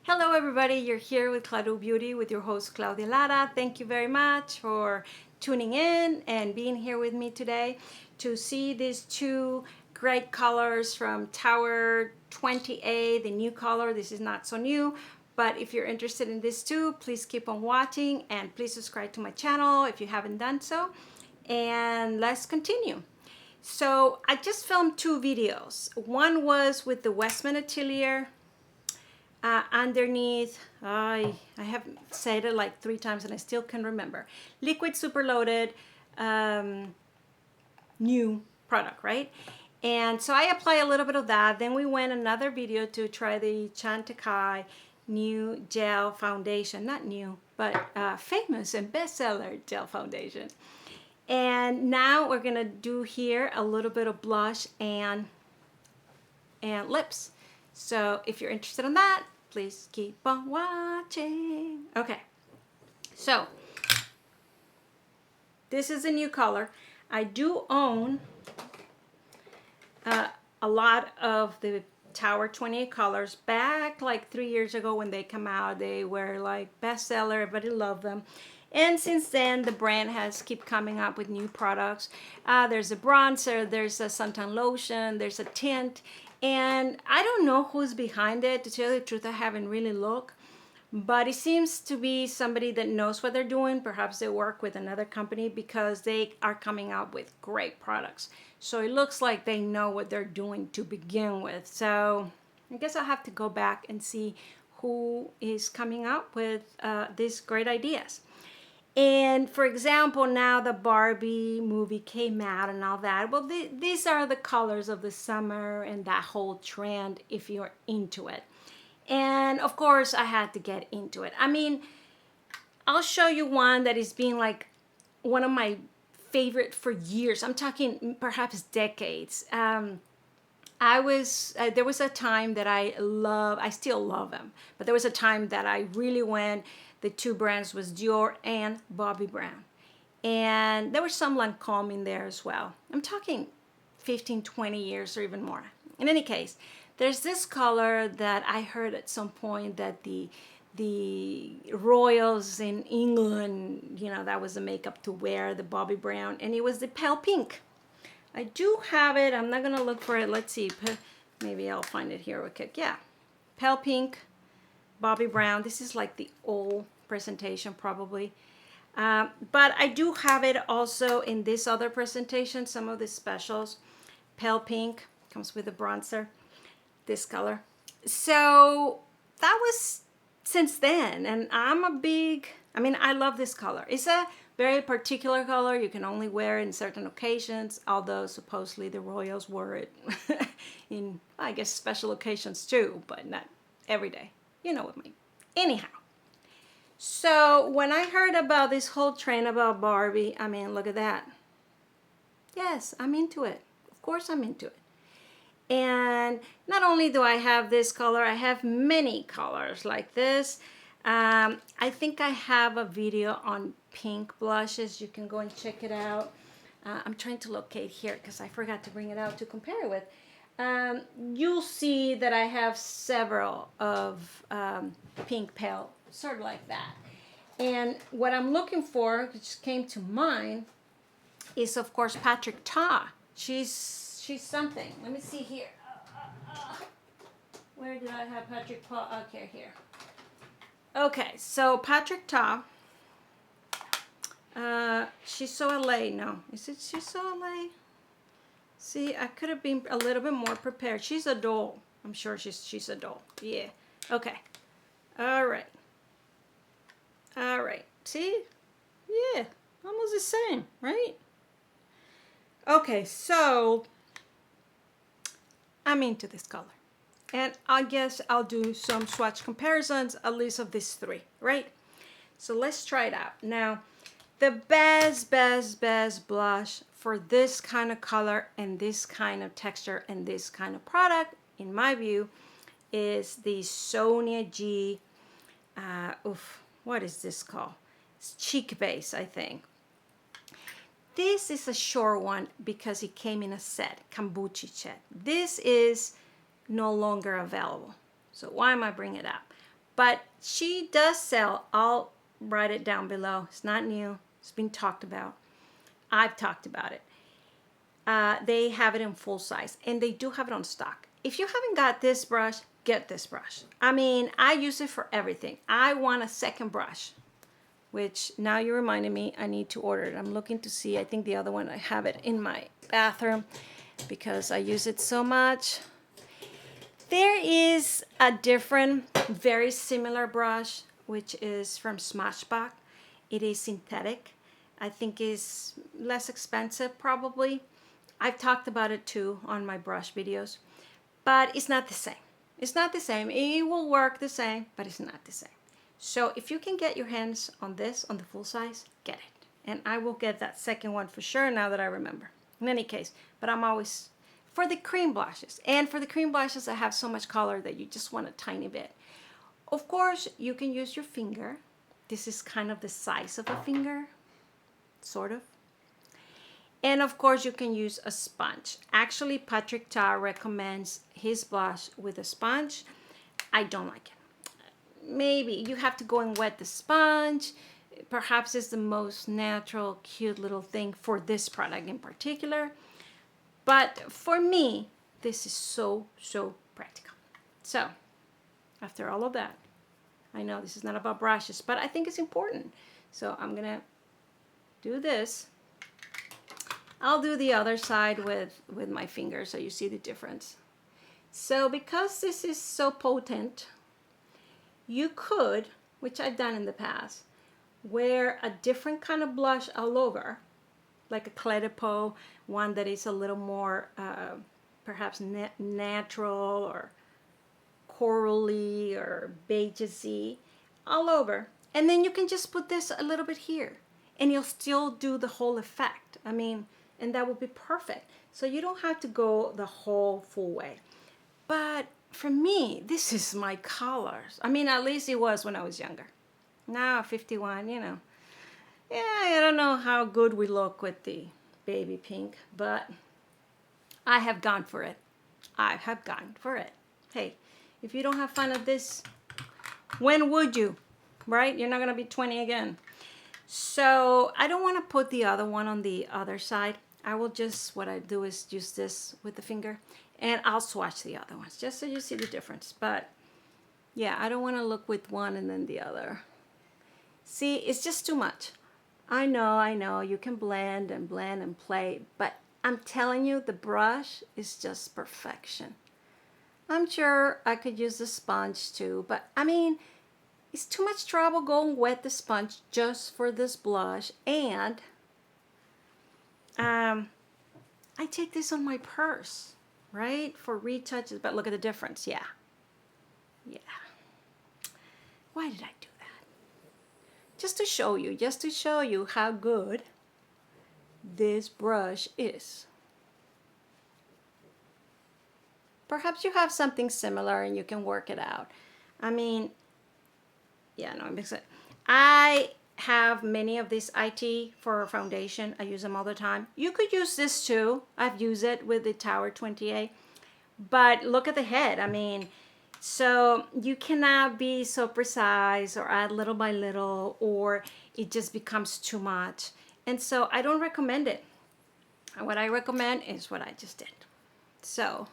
Hello everybody, you're here with Claudio Beauty with your host Claudia Lara. Thank you very much for tuning in and being here with me today to see these two great colors from Tower 20A, the new color. This is not so new, but if you're interested in this too, please keep on watching and please subscribe to my channel if you haven't done so. And let's continue. So I just filmed two videos. One was with the Westman Atelier underneath, I have said it like 3 times and I still can remember. Liquid Super Loaded new product, right? And so I apply a little bit of that. Then we went another video to try the Chantecaille new gel foundation. Not new, but famous and bestseller gel foundation. And now we're gonna do here a little bit of blush and lips. So if you're interested in that, please keep on watching. Okay, so this is a new color. I do own a lot of the Tower 28 colors. Back like 3 years ago when they come out, they were like bestseller, everybody loved them. And since then, the brand has kept coming up with new products. There's a bronzer, there's a suntan lotion, there's a tint, and I don't know who's behind it. To tell you the truth, I haven't really looked, but it seems to be somebody that knows what they're doing. Perhaps they work with another company because they are coming out with great products. So it looks like they know what they're doing to begin with. So I guess I'll have to go back and see who is coming up with these great ideas. And for example, now the Barbie movie came out and all that. Well, these are the colors of the summer and that whole trend if you're into it. And of course, I had to get into it. I mean, I'll show you one that is being like one of my favorite for years. I'm talking perhaps decades. There was a time that I still love them, but there was a time that I really went. The two brands was Dior and Bobbi Brown. And there was some Lancome in there as well. I'm talking 15, 20 years or even more. In any case, there's this color that I heard at some point that the royals in England, you know, that was the makeup to wear, the Bobbi Brown, and it was the pale pink. I do have it. I'm not going to look for it. Let's see. Maybe I'll find it here. Okay. Yeah. Pale pink, Bobbi Brown. This is like the old presentation probably. But I do have it also in this other presentation, some of the specials. Pale pink comes with a bronzer, this color. So that was since then, and I love this color. It's a very particular color. You can only wear it in certain occasions, although supposedly the royals wore it in, I guess, special occasions too, but not every day. You know what I mean. Anyhow, so when I heard about this whole trend about Barbie, I mean, look at that. Yes, I'm into it. Of course I'm into it. And not only do I have this color, I have many colors like this. I think I have a video on pink blushes. You can go and check it out. I'm trying to locate here because I forgot to bring it out to compare it with. You'll see that I have several of pink pale, sort of like that. And what I'm looking for, which came to mind, is of course Patrick Ta. She's something. Let me see here. Where did I have Patrick Ta? Okay, here. Okay, so Patrick Ta. She's so LA. No, is it she's so LA? See, I could have been a little bit more prepared. She's a doll. I'm sure she's a doll. Yeah. Okay. All right. All right. See? Yeah. Almost the same, right? Okay, so I'm into this color. And I guess I'll do some swatch comparisons, at least of these 3, right? So let's try it out. Now, the best blush for this kind of color and this kind of texture and this kind of product, in my view, is the Sonia G, what is this called? It's Cheek Base, I think. This is a short one because it came in a set, Kombucha set. This is no longer available. So why am I bringing it up? But she does sell, I'll write it down below. It's not new. It's been talked about. I've talked about it. They have it in full size, and they do have it on stock. If you haven't got this brush, get this brush. I mean, I use it for everything. I want a second brush, which now you reminded me I need to order it. I'm looking to see, I think the other one, I have it in my bathroom because I use it so much. There is a different, very similar brush, which is from Smashbox. It is synthetic. I think is less expensive probably. I've talked about it too on my brush videos, but it's not the same. It's not the same. It will work the same, but it's not the same. So if you can get your hands on this, on the full size, get it. And I will get that second one for sure now that I remember. In any case, but I'm always, for the cream blushes. And for the cream blushes, I have so much color that you just want a tiny bit. Of course, you can use your finger. This is kind of the size of a finger, sort of. And of course, you can use a sponge. Actually, Patrick Ta recommends his blush with a sponge. I don't like it. Maybe you have to go and wet the sponge. Perhaps it's the most natural, cute little thing for this product in particular. But for me, this is so, so practical. So, after all of that, I know this is not about brushes, but I think it's important. So I'm gonna do this. I'll do the other side with my finger so you see the difference. So because this is so potent, you could, which I've done in the past, wear a different kind of blush all over, like a Clé de Peau, one that is a little more perhaps natural or corally or beigey, all over. And then you can just put this a little bit here and you'll still do the whole effect. I mean, and that would be perfect. So you don't have to go the whole full way. But for me, this is my colors. I mean, at least it was when I was younger. Now, 51, you know. Yeah, I don't know how good we look with the baby pink, but I have gone for it. I have gone for it. Hey, if you don't have fun at this, when would you? Right? You're not going to be 20 again. So I don't want to put the other one on the other side. I will just, what I do is use this with the finger and I'll swatch the other ones just so you see the difference. But yeah, I don't want to look with one and then the other. See, it's just too much. I know, you can blend and play, but I'm telling you, the brush is just perfection. I'm sure I could use the sponge too, but I mean, it's too much trouble going wet the sponge just for this blush. And I take this on my purse, right? For retouches, but look at the difference. Yeah. Why did I do that? Just to show you how good this brush is. Perhaps you have something similar and you can work it out. I mean, yeah, no, it makes it. I have many of these IT for foundation. I use them all the time. You could use this too. I've used it with the Tower 28. But look at the head. I mean, so you cannot be so precise or add little by little or it just becomes too much. And so I don't recommend it. What I recommend is what I just did. So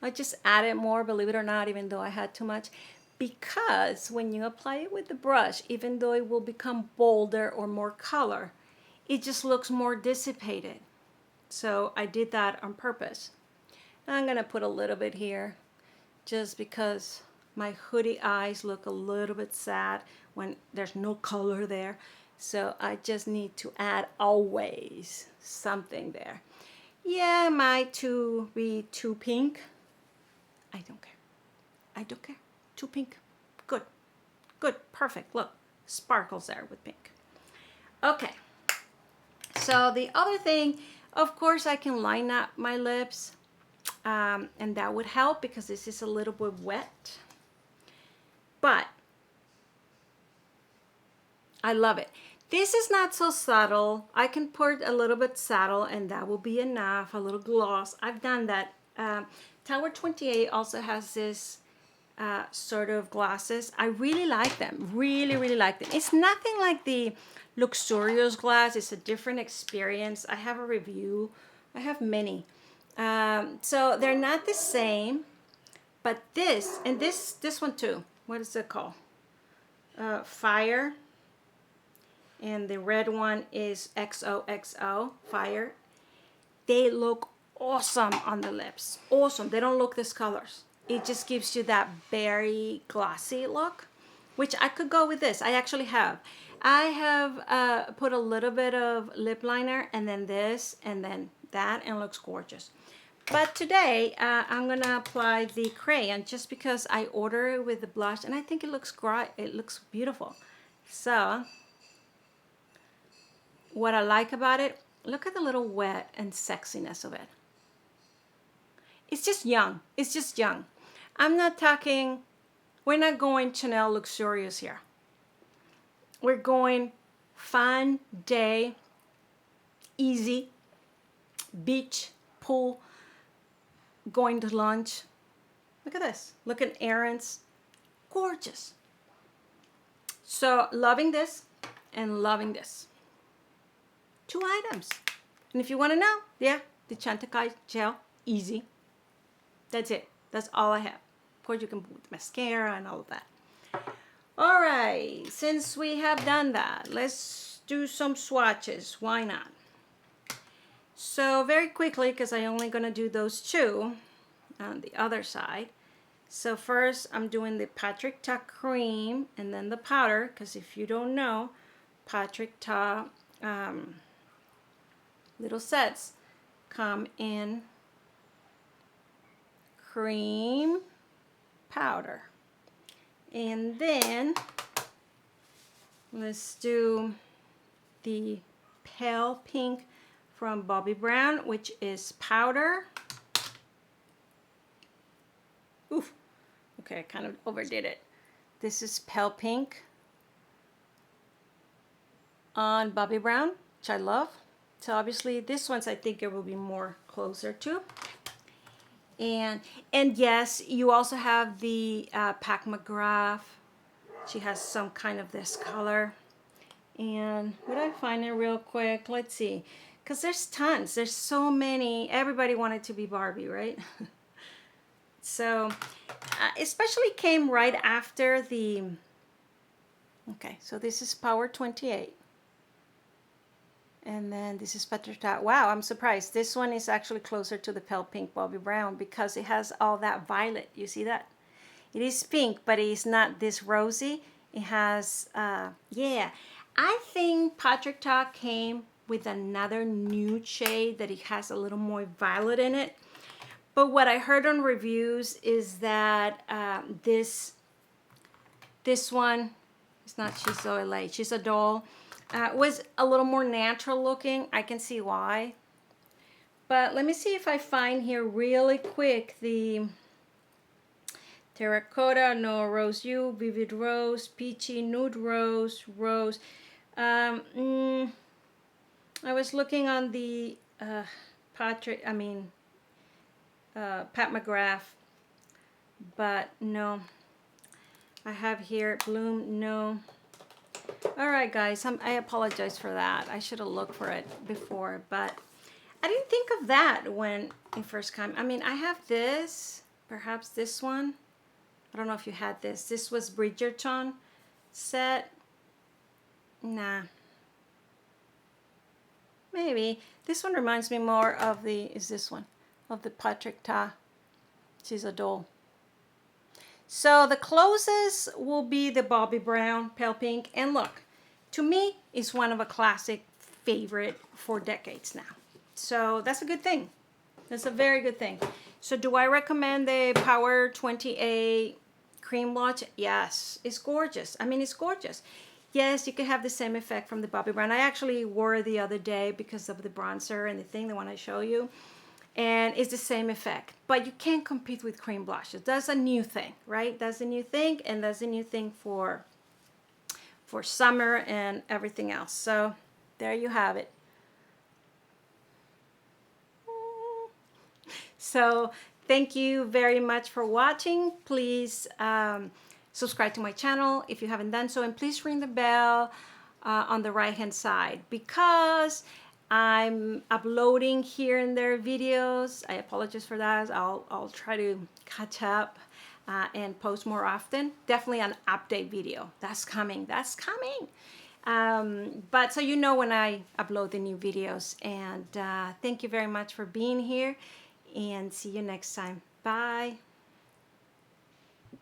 I just added more, believe it or not, even though I had too much. Because when you apply it with the brush, even though it will become bolder or more color, it just looks more dissipated. So I did that on purpose. I'm gonna put a little bit here just because my hoodie eyes look a little bit sad when there's no color there. So I just need to add always something there. Yeah, it might be too pink. I don't care. I don't care. Too pink. Good. Good. Perfect. Look, sparkles there with pink. Okay. So the other thing, of course, I can line up my lips. And that would help because this is a little bit wet. But I love it. This is not so subtle. I can put a little bit subtle and that will be enough. A little gloss. I've done that. Tower 28 also has this sort of glosses. I really like them, really like them. It's nothing like the luxurious gloss. It's a different experience. I have a review. I have many. So they're not the same, but this, and this one too. What is it called? Fire. And the red one is XOXO, Fire. They look awesome on the lips. Awesome. They don't look these colors. It just gives you that berry glossy look, which I could go with this. I actually have. I have put a little bit of lip liner and then this and then that, and it looks gorgeous. But today I'm gonna apply the crayon just because I order it with the blush and I think it looks great. It looks beautiful. So what I like about it, look at the little wet and sexiness of it. It's just young. It's just young. I'm not talking, we're not going Chanel luxurious here. We're going fun day, easy, beach, pool, going to lunch. Look at this. Look at errands. Gorgeous. So loving this and loving this. 2 items. And if you want to know, yeah, the Chantecaille gel, easy. That's it. That's all I have. Of course, you can put mascara and all of that. All right, since we have done that, let's do some swatches. Why not? So very quickly, because I'm only going to do those 2 on the other side. So first, I'm doing the Patrick Ta cream and then the powder, because if you don't know, Patrick Ta little sets come in cream, powder. And then let's do the pale pink from Bobbi Brown, which is powder. Oof. Okay, I kind of overdid it. This is pale pink on Bobbi Brown, which I love. So obviously this one's, I think it will be more closer to. And yes, you also have the Pat McGrath. She has some kind of this color. And would I find it real quick? Let's see. Because there's tons. There's so many. Everybody wanted to be Barbie, right? So especially came right after the... Okay, so this is Power 28. And then this is Patrick Ta. Wow, I'm surprised. This one is actually closer to the pale pink Bobbi Brown because it has all that violet. You see that? It is pink, but it's not this rosy. It has, yeah. I think Patrick Ta came with another nude shade that it has a little more violet in it. But what I heard on reviews is that this one, it's not She's So LA, She's a Doll, was a little more natural looking. I can see why. But let me see if I find here really quick the Terracotta, No Rose You, Vivid Rose, Peachy, Nude Rose, Rose. I was looking on the Pat McGrath, but no. I have here Bloom, no. All right, guys, I apologize for that. I should have looked for it before, but I didn't think of that when it first came. I mean, I have this, perhaps this one. I don't know if you had this. This was Bridgerton set. Nah. Maybe. This one reminds me more of the, is this one, of the Patrick Ta. She's a Doll. So the closest will be the Bobbi Brown Pale Pink. And look, to me, it's one of a classic favorite for decades now. So that's a good thing. That's a very good thing. So do I recommend the Power 28 Cream Blush? Yes, it's gorgeous. I mean, it's gorgeous. Yes, you can have the same effect from the Bobbi Brown. I actually wore it the other day because of the bronzer and the thing, the one I show you. And it's the same effect. But you can't compete with cream blushes. That's a new thing, right? That's a new thing, and that's a new thing for summer and everything else. So there you have it. So thank you very much for watching. Please subscribe to my channel if you haven't done so, and please ring the bell on the right hand side, because I'm uploading here and there videos. I apologize for that. I'll try to catch up and post more often. Definitely an update video. That's coming. That's coming. But so you know when I upload the new videos. And thank you very much for being here, and see you next time. Bye.